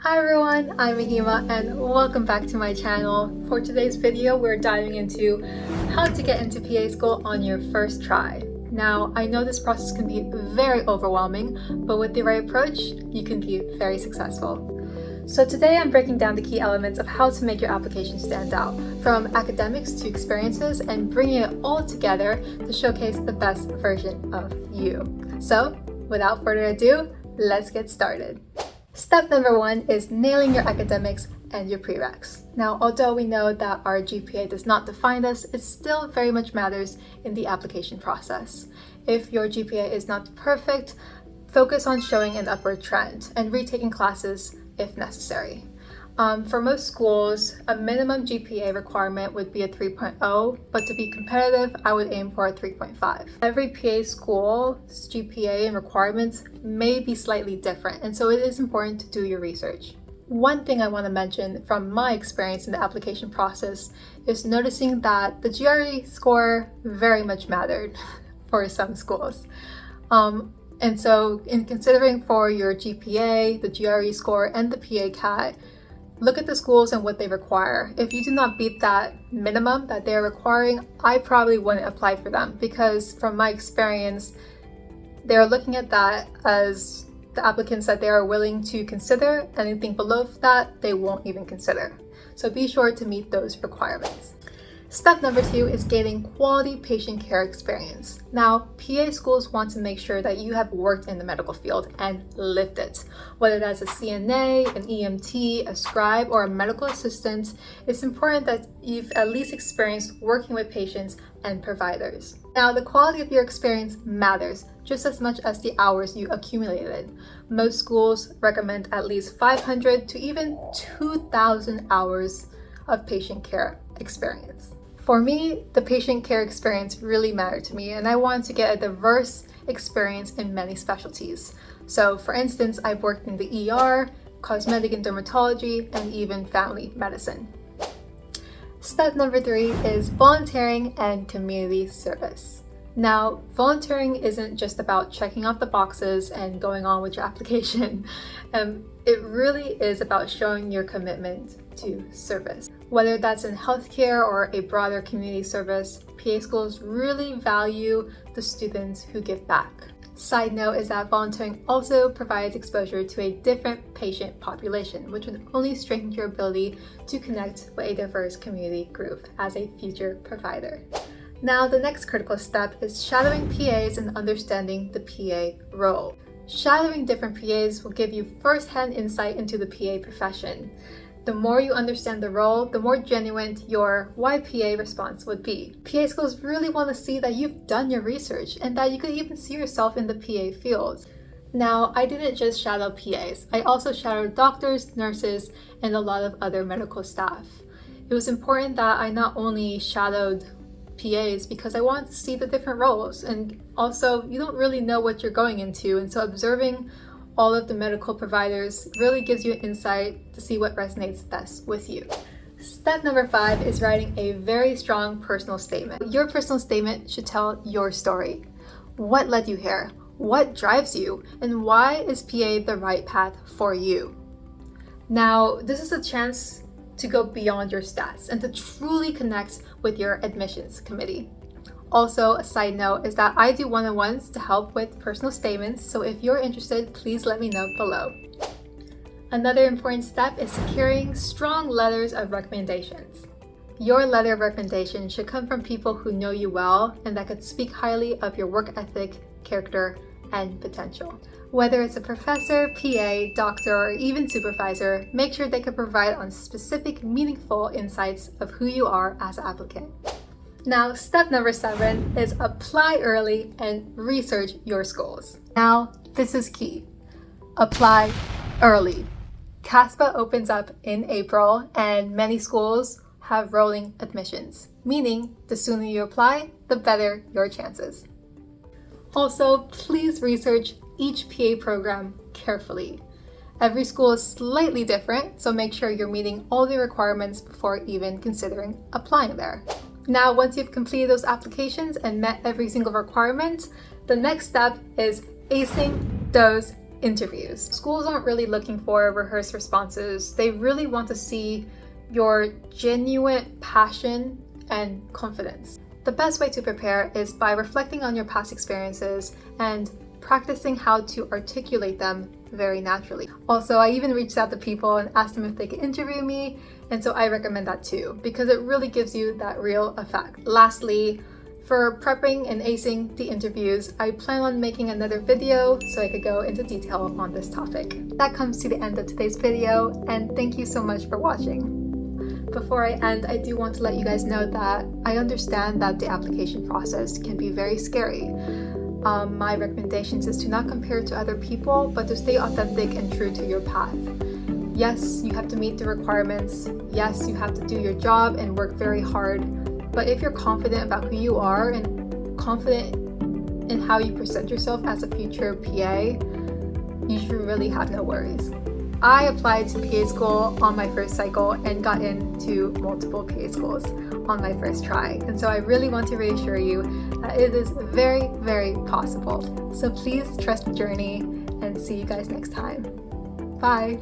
Hi everyone, I'm Mahima and welcome back to my channel. For today's video, we're diving into how to get into PA school on your first try. Now, I know this process can be very overwhelming, but with the right approach, you can be very successful. So today I'm breaking down the key elements of how to make your application stand out, from academics to experiences, and bringing it all together to showcase the best version of you. So, without further ado, let's get started. Step number one is nailing your academics and your prereqs. Now, although we know that our GPA does not define us, it still very much matters in the application process. If your GPA is not perfect, focus on showing an upward trend and retaking classes if necessary. For most schools, a minimum GPA requirement would be a 3.0, but to be competitive, I would aim for a 3.5. Every PA school's GPA and requirements may be slightly different, and so it is important to do your research. One thing I want to mention from my experience in the application process is noticing that the GRE score very much mattered for some schools. And so in considering for your GPA, the GRE score, and the PA CAT, look at the schools and what they require. If you do not beat that minimum that they're requiring, I probably wouldn't apply for them, because from my experience, they're looking at that as the applicants that they are willing to consider. Anything below that, they won't even consider. So be sure to meet those requirements. Step number two is gaining quality patient care experience. Now, PA schools want to make sure that you have worked in the medical field and lived it. Whether that's a CNA, an EMT, a scribe, or a medical assistant, it's important that you've at least experienced working with patients and providers. Now, the quality of your experience matters just as much as the hours you accumulated. Most schools recommend at least 500 to even 2,000 hours of patient care experience. For me, the patient care experience really mattered to me, and I wanted to get a diverse experience in many specialties. So for instance, I've worked in the ER, cosmetic and dermatology, and even family medicine. Step number three is volunteering and community service. Now, volunteering isn't just about checking off the boxes and going on with your application. It really is about showing your commitment to service. Whether that's in healthcare or a broader community service, PA schools really value the students who give back. Side note is that volunteering also provides exposure to a different patient population, which would only strengthen your ability to connect with a diverse community group as a future provider. Now, the next critical step is shadowing PAs and understanding the PA role. Shadowing different PAs will give you first-hand insight into the PA profession. The more you understand the role, the more genuine your why PA response would be. PA schools really want to see that you've done your research and that you could even see yourself in the PA field. Now, I didn't just shadow PAs. I also shadowed doctors, nurses, and a lot of other medical staff. It was important that I not only shadowed PAs because I wanted to see the different roles, and also you don't really know what you're going into, and so observing all of the medical providers really gives you an insight to see what resonates best with you. Step number five is writing a very strong personal statement. Your personal statement should tell your story. What led you here? What drives you? And why is PA the right path for you? Now, this is a chance to go beyond your stats and to truly connect with your admissions committee. Also, a side note is that I do one-on-ones to help with personal statements, so if you're interested, please let me know below. Another important step is securing strong letters of recommendations. Your letter of recommendation should come from people who know you well and that could speak highly of your work ethic, character, and potential. Whether it's a professor, PA, doctor, or even supervisor, make sure they can provide on specific, meaningful insights of who you are as an applicant. Now, step number 7 is apply early and research your schools. Now, this is key. Apply early. CASPA opens up in April, and many schools have rolling admissions, meaning the sooner you apply, the better your chances. Also, please research each PA program carefully. Every school is slightly different, so make sure you're meeting all the requirements before even considering applying there. Now, once you've completed those applications and met every single requirement, the next step is acing those interviews. Schools aren't really looking for rehearsed responses. They really want to see your genuine passion and confidence. The best way to prepare is by reflecting on your past experiences and practicing how to articulate them very naturally. Also, I even reached out to people and asked them if they could interview me, and so I recommend that too, because it really gives you that real effect. Lastly, for prepping and acing the interviews, I plan on making another video so I could go into detail on this topic. That comes to the end of today's video, and thank you so much for watching. Before I end, I do want to let you guys know that I understand that the application process can be very scary. My recommendations is to not compare to other people, but to stay authentic and true to your path. Yes, you have to meet the requirements. Yes, you have to do your job and work very hard. But if you're confident about who you are and confident in how you present yourself as a future PA, you should really have no worries. I applied to PA school on my first cycle and got into multiple PA schools on my first try. And so I really want to reassure you that it is very, very possible. So please trust the journey and see you guys next time. Bye.